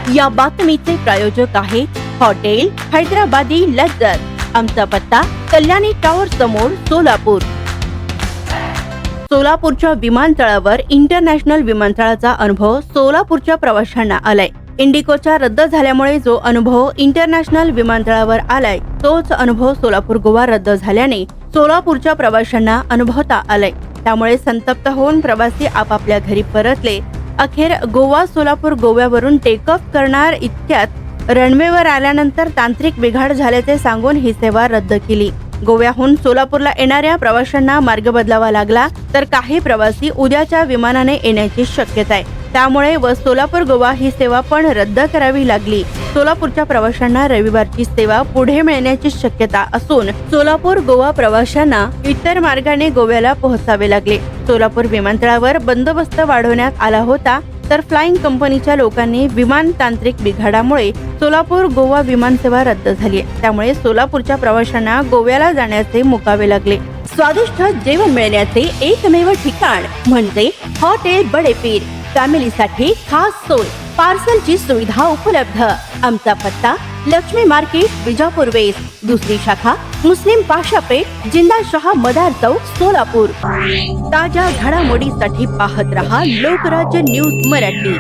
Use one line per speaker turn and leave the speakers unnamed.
या बातमीचे प्रायोजक आहे हॉटेल हैदराबादी लज्जत। आमचा पत्ता कल्याणी टॉवर समोर सोलापूर। सोलापूरच्या विमानतळावर इंटरनॅशनल विमानतळाचा अनुभव सोलापूरच्या प्रवाशांना आलाय। इंडिगोच्या रद्द झाल्यामुळे जो अनुभव इंटरनॅशनल विमानतळावर आलाय तोच अनुभव सोलापूर गोवा रद्द झाल्याने सोलापूरच्या प्रवाशांना अनुभवता आलाय। त्यामुळे संतप्त होऊन प्रवासी आपापल्या घरी परतले। अखेर गोवा सोलापूर गोव्यावरून टेक ऑफ करणार इतक्यात रनवेवर आल्यानंतर तांत्रिक बिघाड झाल्याचे सांगून ही सेवा रद्द केली। गोव्याहून सोलापूरला येणाऱ्या प्रवाशांना मार्ग बदलावा लागला तर काही प्रवासी उद्याच्या विमानाने येण्याची शक्यता आहे। त्यामुळे व सोलापूर गोवा ही सेवा पण रद्द करावी लागली। सोलापूरच्या प्रवाशांना रविवारची सेवा पुढे मिळण्याची शक्यता असून सोलापूर गोवा प्रवाशांना इतर मार्गाने गोव्याला पोहोचावे लागले। सोलापूर विमानतळावर बंदोबस्त वाढवण्यात आला होता तर फ्लाइंग कंपनीच्या लोकांनी विमान तांत्रिक बिघाडामुळे सोलापूर गोवा विमान सेवा रद्द झाली। त्यामुळे सोलापूरच्या प्रवाशांना गोव्याला जाण्याचे मुकावे लागले। स्वादिष्ट जेवण मिळण्याचे एकमेव ठिकाण म्हणजे हॉटेल बडे पीर। फॅमिलीसाठी खास सोय, पार्सलची सुविधा उपलब्ध। आमचा पत्ता लक्ष्मी मार्केट विजापूर वेस्ट, दुसरी शाखा मुस्लिम पाशापेठ जिंदाशाह मदार चौक सोलापूर। ताज्या घडामोडीसाठी पाहत रहा लोकराज्य न्यूज मराठी।